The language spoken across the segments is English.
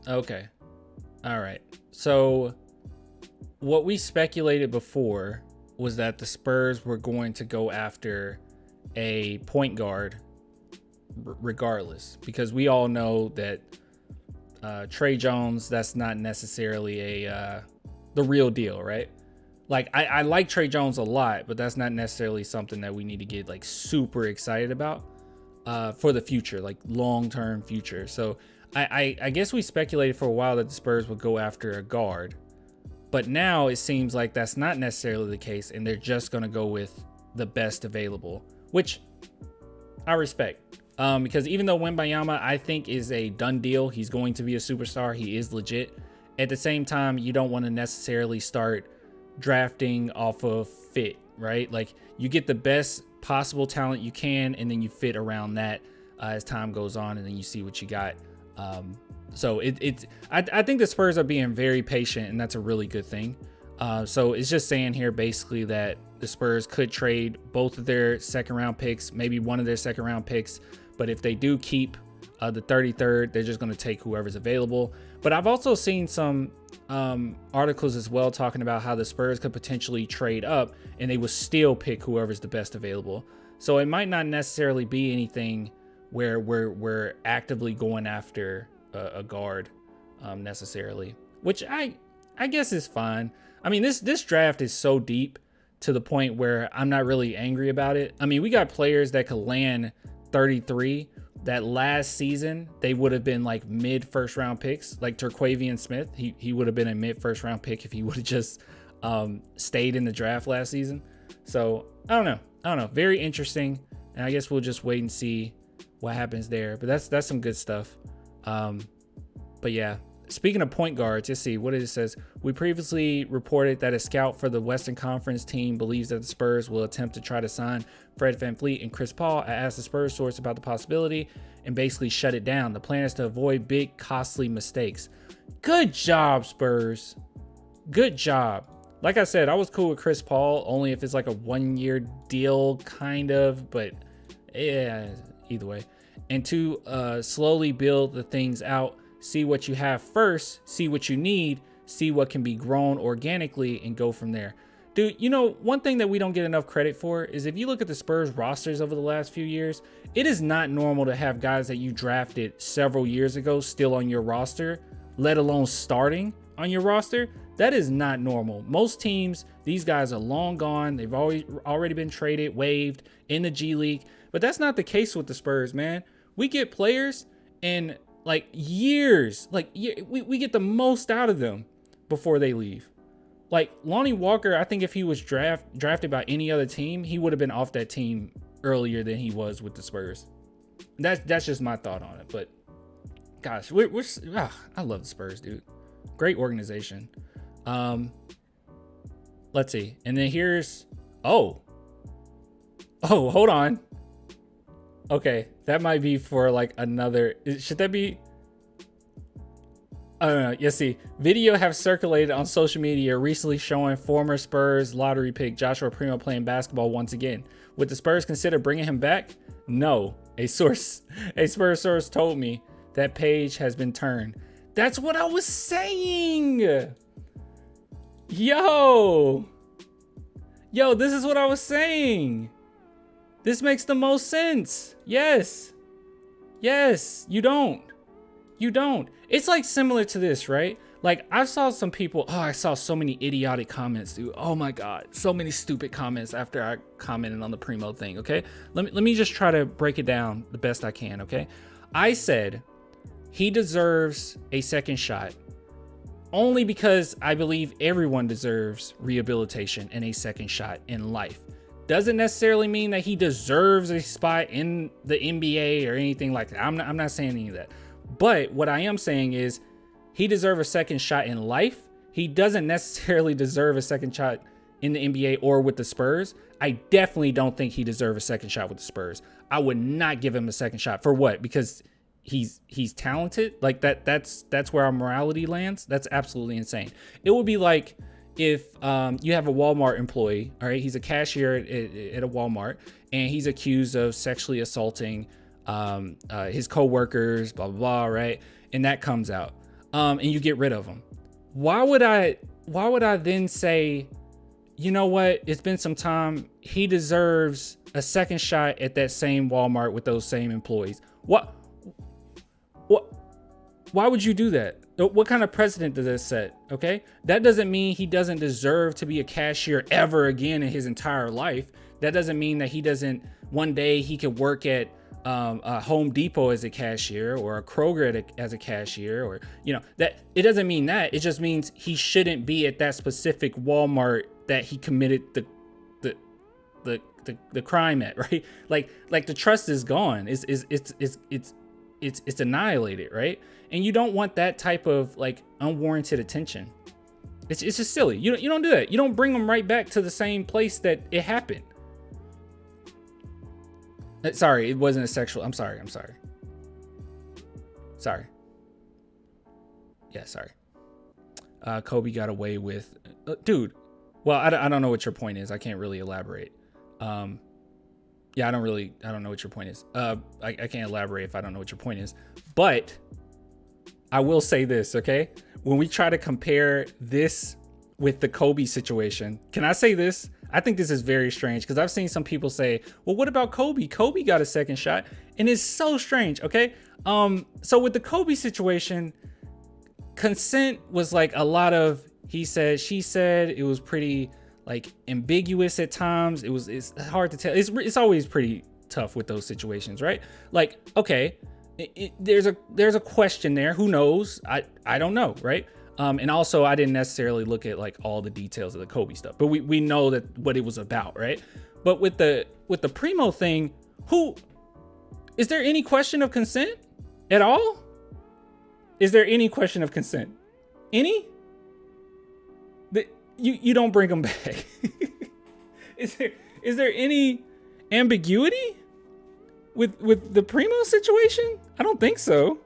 Okay. All right. So what we speculated before was that the Spurs were going to go after a point guard regardless, because we all know that Trey Jones, that's not necessarily the real deal, right? Like I like Trey Jones a lot, but that's not necessarily something that we need to get like super excited about for the future, like long-term future. So I guess we speculated for a while that the Spurs would go after a guard, but now it seems like that's not necessarily the case, and they're just going to go with the best available, which I respect. Because even though Wembayama, I think, is a done deal, he's going to be a superstar, he is legit. At the same time, you don't want to necessarily start drafting off of fit, right? Like, you get the best possible talent you can, and then you fit around that as time goes on, and then you see what you got. So I think the Spurs are being very patient, and that's a really good thing. So it's just saying here basically that the Spurs could trade both of their second round picks, maybe one of their second round picks. But if they do keep the 33rd, they're just going to take whoever's available. But I've also seen some articles as well talking about how the Spurs could potentially trade up and they would still pick whoever's the best available. So it might not necessarily be anything where we're actively going after a guard necessarily, which I guess is fine. I mean, this draft is so deep to the point where I'm not really angry about it. I mean, we got players that could land 33 that last season they would have been like mid first round picks, like Terquavian Smith. He would have been a mid first round pick if he would have just stayed in the draft last season. So I don't know. Very interesting. And I guess we'll just wait and see what happens there. But that's some good stuff. But yeah, speaking of point guards, let's see what it says. We previously reported that a scout for the Western Conference team believes that the Spurs will attempt to try to sign Fred VanVleet and Chris Paul. I asked the Spurs source about the possibility and basically shut it down. The plan is to avoid big, costly mistakes. Good job, Spurs. Good job. Like I said, I was cool with Chris Paul, only if it's like a 1-year deal, kind of, but yeah, either way. And to slowly build the things out. See what you have first, see what you need, see what can be grown organically, and go from there. Dude, you know, one thing that we don't get enough credit for is if you look at the Spurs rosters over the last few years, it is not normal to have guys that you drafted several years ago still on your roster, let alone starting on your roster. That is not normal. Most teams, these guys are long gone. They've already been traded, waived in the G League. But that's not the case with the Spurs, man. We get players and like years, like we get the most out of them before they leave. Like Lonnie Walker, I think if he was drafted by any other team, he would have been off that team earlier than he was with the Spurs. That's just my thought on it. But gosh, I love the Spurs, dude. Great organization. Let's see. And then here's hold on. Okay, that might be for like another. Should that be? I don't know. You see, video have circulated on social media recently showing former Spurs lottery pick Joshua Primo playing basketball once again. Would the Spurs consider bringing him back? No. A Spurs source told me that page has been turned. That's what I was saying. Yo, this is what I was saying. This makes the most sense. Yes, you don't. It's like similar to this, right? Like I saw some people, I saw so many idiotic comments, dude. Oh my God, so many stupid comments after I commented on the Primo thing, okay? Let me just try to break it down the best I can, okay? I said he deserves a second shot only because I believe everyone deserves rehabilitation and a second shot in life. Doesn't necessarily mean that he deserves a spot in the NBA or anything like that. I'm not saying any of that. But what I am saying is he deserves a second shot in life. He doesn't necessarily deserve a second shot in the NBA or with the Spurs. I definitely don't think he deserves a second shot with the Spurs. I would not give him a second shot. For what? Because he's talented? Like that's where our morality lands? That's absolutely insane. It would be like if you have a Walmart employee, all right, he's a cashier at a Walmart, and he's accused of sexually assaulting his coworkers, blah, blah, blah, right? And that comes out. and you get rid of him. Why would I then say, you know what? It's been some time. He deserves a second shot at that same Walmart with those same employees. What? Why would you do that? What kind of precedent does that set? Okay. That doesn't mean he doesn't deserve to be a cashier ever again in his entire life. That doesn't mean that he doesn't, one day he could work at a Home Depot as a cashier, or a Kroger as a cashier, or, you know, that it doesn't mean that. It just means he shouldn't be at that specific Walmart that he committed the crime at, right? Like the trust is gone. It's annihilated, right? And you don't want that type of like unwarranted attention. It's just silly. You don't do that. You don't bring them right back to the same place that it happened. Sorry, it wasn't a sexual. I'm sorry. Yeah, sorry. Kobe got away with, dude. Well, I don't know what your point is. I can't really elaborate. Yeah, I don't know what your point is. I can't elaborate if I don't know what your point is. But I will say this, okay? When we try to compare this with the Kobe situation, can I say this? I think this is very strange, because I've seen some people say, well, what about Kobe? Kobe got a second shot. And it's so strange, okay? So with the Kobe situation, consent was like a lot of he said, she said. It was pretty like ambiguous at times. It's hard to tell. It's always pretty tough with those situations, right? Like, okay, there's a question there. Who knows? I don't know, right? And also I didn't necessarily look at like all the details of the Kobe stuff, but we know that what it was about, right? But with the Primo thing, is there any question of consent at all? Is there any question of consent? Any? You don't bring them back. Is there any ambiguity with the Primo situation? I don't think so.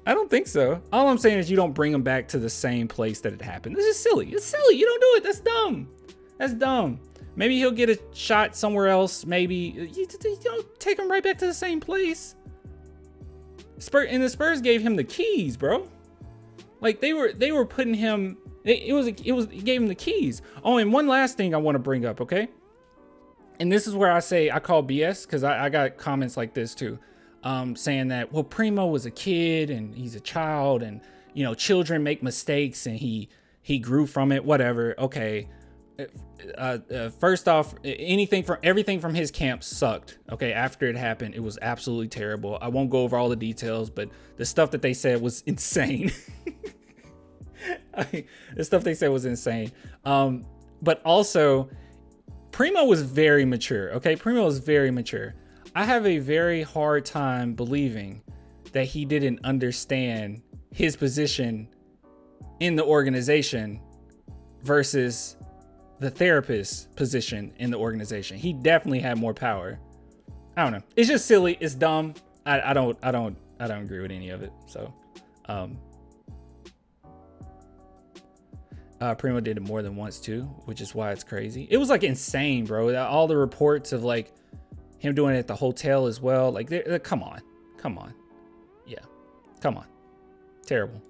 All I'm saying is you don't bring them back to the same place that it happened. This is silly. It's silly. You don't do it. That's dumb. Maybe he'll get a shot somewhere else. Maybe you don't take him right back to the same place. And the Spurs gave him the keys, bro. Like they were putting him. It gave him the keys. Oh, and one last thing I want to bring up, okay? And this is where I say I call BS, because I got comments like this too, saying that, well, Primo was a kid and he's a child, and you know, children make mistakes and he grew from it. Whatever. Okay. First off, everything from his camp sucked. Okay, after it happened, it was absolutely terrible. I won't go over all the details, but the stuff that they said was insane. The stuff they said was insane. But also, Primo was very mature. Okay, Primo was very mature. I have a very hard time believing that he didn't understand his position in the organization versus the therapist's position in the organization. He definitely had more power. I don't know. It's just silly. It's dumb. I don't agree with any of it. So, Primo did it more than once too, which is why it's crazy. It was like insane, bro. All the reports of like him doing it at the hotel as well. Like, come on. Yeah. Come on. Terrible.